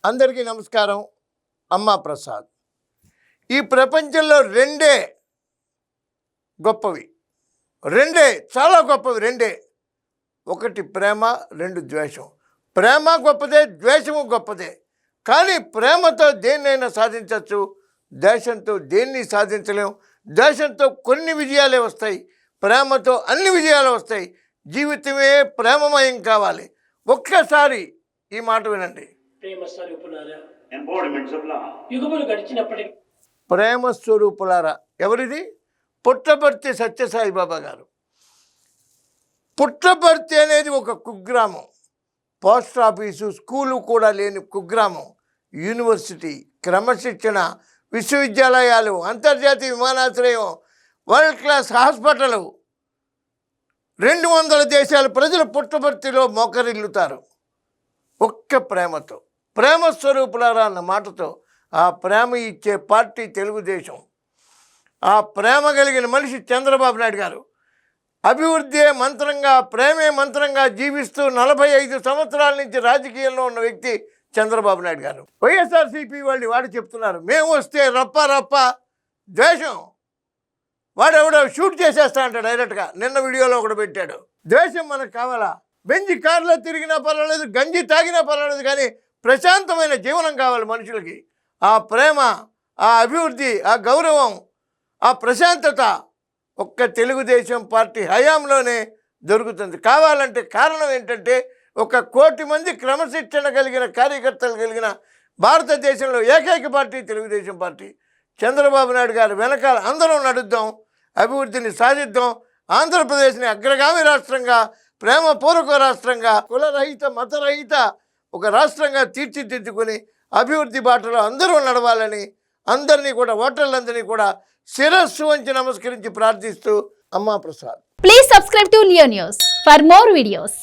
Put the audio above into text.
అందరికీ నమస్కారం. అమ్మా ప్రసాద్. ఈ ప్రపంచంలో రెండే గొప్పవి, చాలా గొప్పవి రెండే. ఒకటి ప్రేమ, రెండు ద్వేషం. ప్రేమ గొప్పదే, ద్వేషము గొప్పదే. కానీ ప్రేమతో దేన్నైనా సాధించవచ్చు, ద్వేషంతో దేన్ని సాధించలేం. ద్వేషంతో కొన్ని విజయాలే వస్తాయి, ప్రేమతో అన్ని విజయాలు వస్తాయి. జీవితమే ప్రేమమయం కావాలి. ఒక్కసారి ఈ మాట వినండి. ప్రేమ స్వరూపులారా, ఎవరిది? పుట్టపర్తి సత్యసాయిబాబా గారు. పుట్టపర్తి అనేది ఒక కుగ్రామం. పోస్ట్ ఆఫీసు, స్కూలు కూడా లేని కుగ్రామం. యూనివర్సిటీ, క్రమశిక్షణ, విశ్వవిద్యాలయాలు, అంతర్జాతీయ విమానాశ్రయం, వరల్డ్ క్లాస్ హాస్పిటల్. 200 దేశాల ప్రజలు పుట్టపర్తిలో మోకరిల్లుతారు ఒక్క ప్రేమతో. ప్రేమ స్వరూపులారా అన్న మాటతో ఆ ప్రేమ ఇచ్చే పార్టీ తెలుగుదేశం. ఆ ప్రేమ కలిగిన మనిషి చంద్రబాబు నాయుడు గారు. అభివృద్ధి మంత్రంగా, ప్రేమే మంత్రంగా జీవిస్తూ 45 సంవత్సరాల నుంచి రాజకీయాల్లో ఉన్న వ్యక్తి చంద్రబాబు నాయుడు గారు. వైఎస్ఆర్సీపీ వాడు చెప్తున్నారు, మేము వస్తే రప్ప ద్వేషం. వాడెవడో షూట్ చేసేస్తా అంట డైరెక్ట్గా. నిన్న వీడియోలో ఒకటి పెట్టాడు. ద్వేషం మనకు కావాలా? బెంజి కారులో తిరిగినా పర్వాలేదు, గంజి తాగినా పర్వాలేదు, కానీ ప్రశాంతమైన జీవనం కావాలి మనుషులకి. ఆ ప్రేమ, ఆ అభివృద్ధి, ఆ గౌరవం, ఆ ప్రశాంతత ఒక్క తెలుగుదేశం పార్టీ హయాంలోనే దొరుకుతుంది. కావాలంటే కారణం ఏంటంటే 1 కోటి మంది క్రమశిక్షణ కలిగిన కార్యకర్తలు కలిగిన భారతదేశంలో ఏకైక పార్టీ తెలుగుదేశం పార్టీ. చంద్రబాబు నాయుడు గారు వెనకాల అందరం నడుద్దాం, అభివృద్ధిని సాధిద్దాం. ఆంధ్రప్రదేశ్ని అగ్రగామి రాష్ట్రంగా, ప్రేమపూర్వక రాష్ట్రంగా, కులరహిత, మతరహిత ఒక రాష్ట్రంగా తీర్చిదిద్దుకొని అభివృద్ధి బాటలో అందరూ నడవాలని, అందరినీ కూడా, ఓటర్లందరినీ కూడా శిరస్సు వంచి నమస్కరించి ప్రార్థిస్తూ అమ్మా Prasad. Please subscribe to Leo news for more videos.